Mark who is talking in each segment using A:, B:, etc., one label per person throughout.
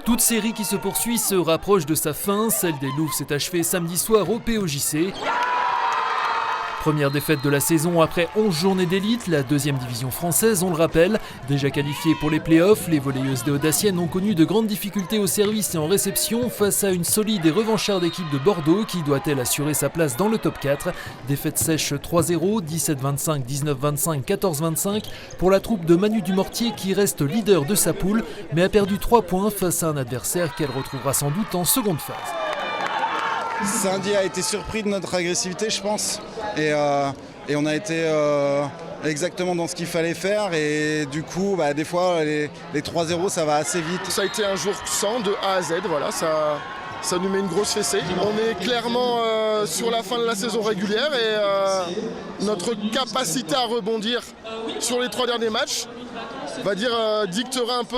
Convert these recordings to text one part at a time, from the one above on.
A: Toute série qui se poursuit se rapproche de sa fin. Celle des Loups s'est achevée samedi soir au POJC. Première défaite de la saison après 11 journées d'élite, la deuxième division française, on le rappelle. Déjà qualifiées pour les playoffs, les volleyeuses des Audaciennes ont connu de grandes difficultés au service et en réception face à une solide et revancharde équipe de Bordeaux qui doit-elle assurer sa place dans le top 4. Défaite sèche 3-0, 17-25, 19-25, 14-25 pour la troupe de Manu Dumortier qui reste leader de sa poule mais a perdu 3 points face à un adversaire qu'elle retrouvera sans doute en seconde phase.
B: Saint-Dié a été surpris de notre agressivité, je pense, et on a été exactement dans ce qu'il fallait faire, et du coup, des fois, les 3-0, ça va assez vite.
C: Ça a été un jour sans de A à Z, voilà, ça nous met une grosse fessée. On est clairement sur la fin de la saison régulière et notre capacité à rebondir sur les 3 derniers matchs dictera un peu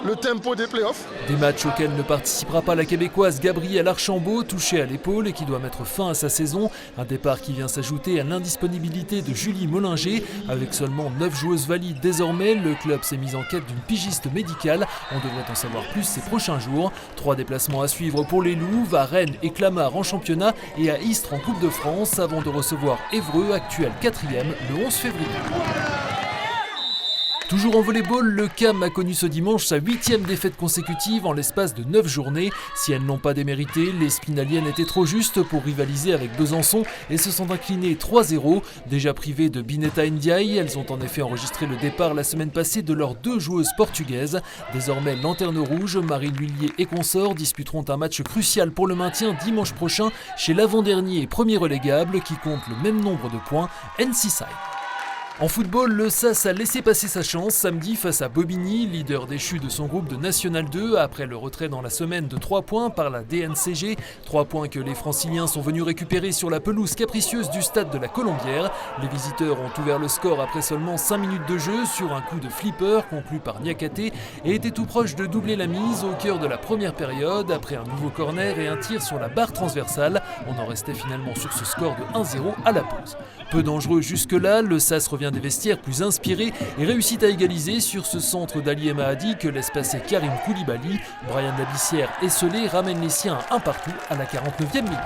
C: le tempo des playoffs.
A: Des matchs auxquels ne participera pas la Québécoise Gabrielle Archambault, touchée à l'épaule et qui doit mettre fin à sa saison. Un départ qui vient s'ajouter à l'indisponibilité de Julie Mollinger. Avec seulement 9 joueuses valides désormais, le club s'est mis en quête d'une pigiste médicale. On devrait en savoir plus ces prochains jours. 3 déplacements à suivre pour les Louves, à Rennes et Clamart en championnat et à Istres en Coupe de France avant de recevoir Évreux, actuel 4e, le 11 février. Toujours en volleyball, le CAM a connu ce dimanche sa 8e défaite consécutive en l'espace de 9 journées. Si elles n'ont pas démérité, les Spinaliennes étaient trop justes pour rivaliser avec Besançon et se sont inclinées 3-0. Déjà privées de Bineta Ndiaye, elles ont en effet enregistré le départ la semaine passée de leurs 2 joueuses portugaises. Désormais, Lanterne Rouge, Marine Lhuillier et consorts disputeront un match crucial pour le maintien dimanche prochain chez l'avant-dernier et premier relégable qui compte le même nombre de points, NC Side. En football, le SAS a laissé passer sa chance samedi face à Bobigny, leader déchu de son groupe de National 2 après le retrait dans la semaine de 3 points par la DNCG. 3 points que les Franciliens sont venus récupérer sur la pelouse capricieuse du stade de la Colombière. Les visiteurs ont ouvert le score après seulement 5 minutes de jeu sur un coup de flipper conclu par Niakaté et étaient tout proches de doubler la mise au cœur de la première période après un nouveau corner et un tir sur la barre transversale. On en restait finalement sur ce score de 1-0 à la pause. Peu dangereux jusque-là, le SAS revient des vestiaires plus inspiré et réussit à égaliser sur ce centre d'Ali Mahadi que laisse passer Karim Koulibaly. Brian Labissière, esselé, ramène les siens à 1 partout à la 49e minute.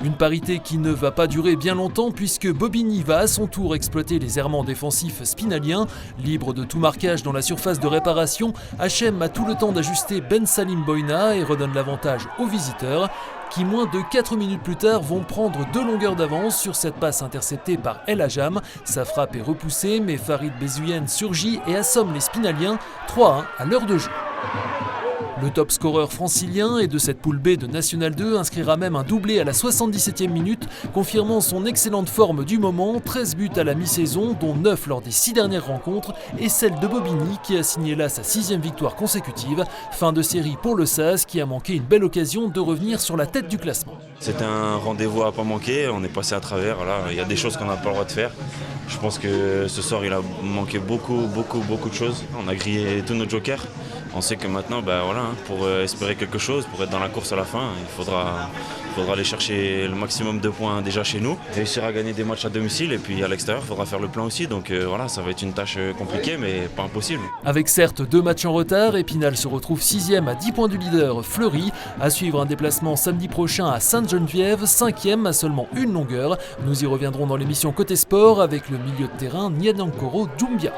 A: Une parité qui ne va pas durer bien longtemps puisque Bobigny va à son tour exploiter les errements défensifs spinaliens. Libre de tout marquage dans la surface de réparation, HM a tout le temps d'ajuster Ben Salim Boina et redonne l'avantage aux visiteurs qui moins de 4 minutes plus tard vont prendre 2 longueurs d'avance sur cette passe interceptée par El Ajam. Sa frappe est repoussée mais Farid Bezouyen surgit et assomme les Spinaliens 3-1 à l'heure de jeu. Le top scoreur francilien et de cette poule B de National 2 inscrira même un doublé à la 77e minute, confirmant son excellente forme du moment, 13 buts à la mi-saison, dont 9 lors des 6 dernières rencontres, et celle de Bobigny qui a signé là sa 6e victoire consécutive. Fin de série pour le SAS qui a manqué une belle occasion de revenir sur la tête du classement.
D: C'était un rendez-vous à pas manquer, on est passé à travers, voilà. Il y a des choses qu'on n'a pas le droit de faire. Je pense que ce soir il a manqué beaucoup de choses. On a grillé tous nos jokers. On sait que maintenant, pour espérer quelque chose, pour être dans la course à la fin, il faudra aller chercher le maximum de points déjà chez nous, réussir à gagner des matchs à domicile et puis à l'extérieur, il faudra faire le plein aussi. Donc ça va être une tâche compliquée mais pas impossible.
A: Avec certes 2 matchs en retard, Épinal se retrouve 6e à 10 points du leader Fleury. À suivre un déplacement samedi prochain à Sainte-Geneviève, 5e à seulement 1 longueur. Nous y reviendrons dans l'émission Côté Sport avec le milieu de terrain Nyanyankoro Doumbia.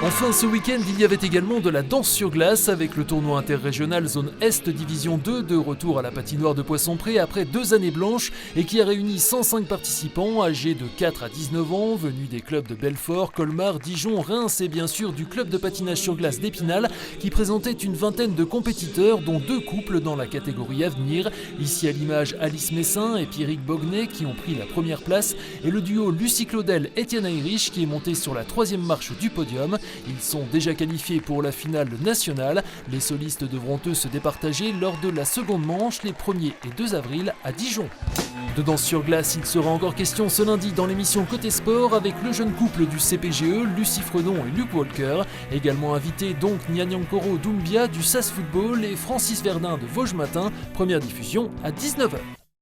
A: Enfin, ce week-end, il y avait également de la danse sur glace avec le tournoi interrégional Zone Est Division 2 de retour à la patinoire de Poissompré après 2 années blanches et qui a réuni 105 participants âgés de 4 à 19 ans venus des clubs de Belfort, Colmar, Dijon, Reims et bien sûr du club de patinage sur glace d'Épinal qui présentait une vingtaine de compétiteurs dont 2 couples dans la catégorie avenir. Ici à l'image Alice Messin et Pierrick Bognet qui ont pris la première place et le duo Lucie Claudel et Etienne Ayrich qui est monté sur la 3e marche du podium. Ils sont déjà qualifiés pour la finale nationale. Les solistes devront eux se départager lors de la seconde manche les 1er et 2 avril à Dijon. De danse sur glace, il sera encore question ce lundi dans l'émission Côté Sport avec le jeune couple du CPGE, Lucie Fredon et Luc Walker. Également invité donc Nyanyankoro Doumbia du SAS Football et Francis Verdun de Vosges Matin. Première diffusion à 19h.